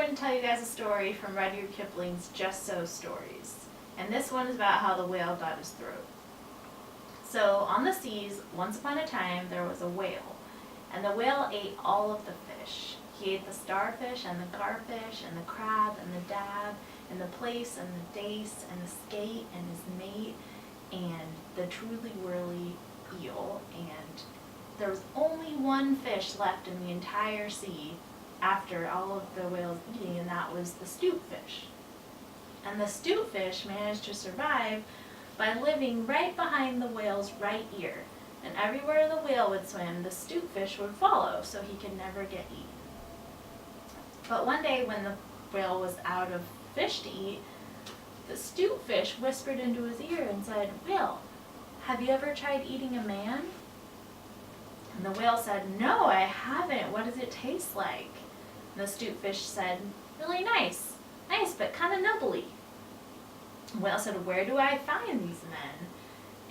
going to tell you guys a story from Rudyard Kipling's Just So Stories. And this one is about how the whale got his throat. So, on the seas, once upon a time, there was a whale. And the whale ate all of the fish. He ate the starfish and the garfish and the crab and the dab and the plaice and the dace and the skate and his mate and the truly whirly eel. And there was only one fish left in the entire sea after all of the whale's eating, and that was the 'stute fish. And the 'stute fish managed to survive by living right behind the whale's right ear. And everywhere the whale would swim, the 'stute fish would follow, so he could never get eaten. But one day when the whale was out of fish to eat, the 'stute fish whispered into his ear and said, "Whale, have you ever tried eating a man?" And the whale said, "No, I haven't. What does it taste like?" And the 'stute fish said, "Really nice. Nice, but kind of nubbly." The whale said, "Where do I find these men?"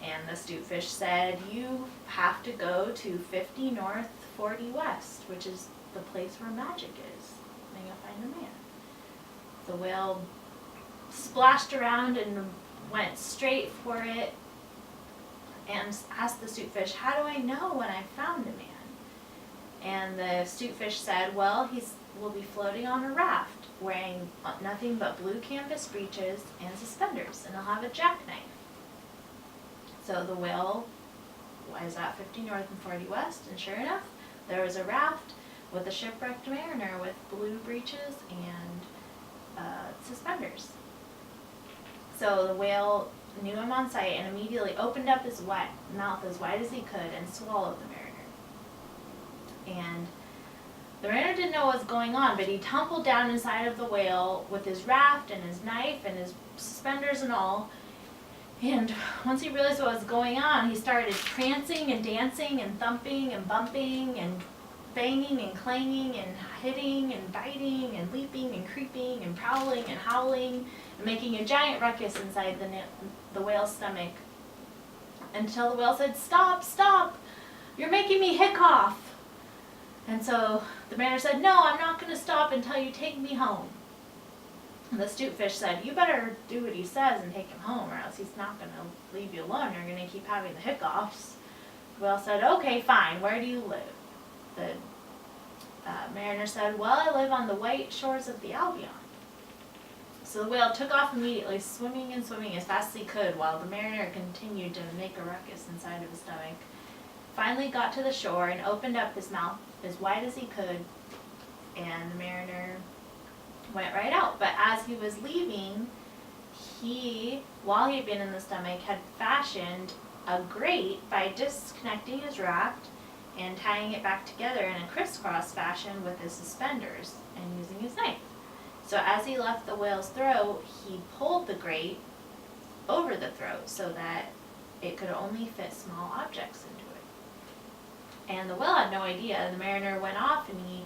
And the 'stute fish said, "You have to go to 50 north, 40 west, which is the place where magic is. And you'll find a man." The whale splashed around and went straight for it and asked the 'stute fish, "How do I know when I found a man?" And the 'stute fish said, "Well, he will be floating on a raft, wearing nothing but blue canvas breeches and suspenders, and he'll have a jackknife." So the whale was at 50 north and 40 west, and sure enough, there was a raft with a shipwrecked mariner with blue breeches and suspenders. So the whale knew him on sight and immediately opened up his mouth as wide as he could and swallowed the mariner. And the mariner didn't know what was going on, but he tumbled down inside of the whale with his raft and his knife and his suspenders and all. And once he realized what was going on, he started prancing and dancing and thumping and bumping and banging and clanging and hitting and biting and leaping and creeping and prowling and howling and making a giant ruckus inside the whale's stomach, until the whale said, "Stop, stop, you're making me hiccough." And so the mariner said, "No, I'm not going to stop until you take me home." And the 'stute fish said, "You better do what he says and take him home, or else he's not going to leave you alone. You're going to keep having the hiccoughs." The whale said, "Okay, fine, where do you live?" The mariner said, "Well, I live on the white shores of the Albion." So the whale took off immediately, swimming and swimming as fast as he could, while the mariner continued to make a ruckus inside of his stomach. Finally got to the shore and opened up his mouth as wide as he could, and the mariner went right out. But as he was leaving, while he had been in the stomach, had fashioned a grate by disconnecting his raft and tying it back together in a crisscross fashion with his suspenders and using his knife. So as he left the whale's throat, he pulled the grate over the throat so that it could only fit small objects into it. And the whale had no idea. The mariner went off and he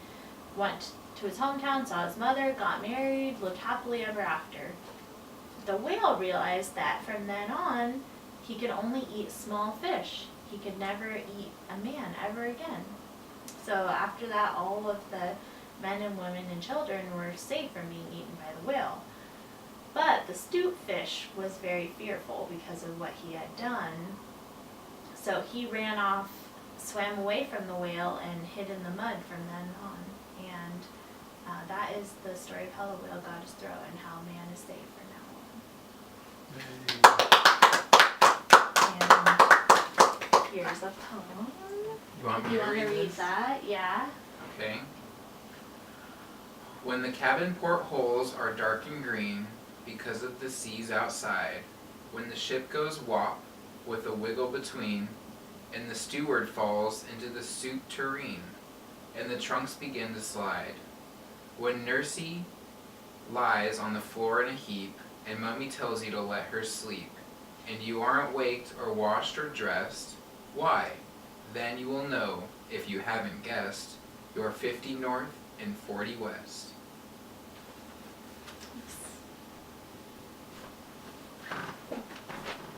went to his hometown, saw his mother, got married, lived happily ever after. The whale realized that from then on, he could only eat small fish. He could never eat a man ever again. So after that, all of the men and women and children were safe from being eaten by the whale. But the 'stute fish was very fearful because of what he had done. So he ran off, swam away from the whale, and hid in the mud from then on. And that is the story of how the whale got his throat and how man is safe from now on. And here's a poem. You want me to read this? That? Yeah. Okay. When the cabin portholes are dark and green because of the seas outside, when the ship goes wop with a wiggle between, and the steward falls into the soup tureen, and the trunks begin to slide, when Nursey lies on the floor in a heap, and Mummy tells you to let her sleep, and you aren't waked or washed or dressed, why, then you will know, if you haven't guessed, you're 50 north and 40 west.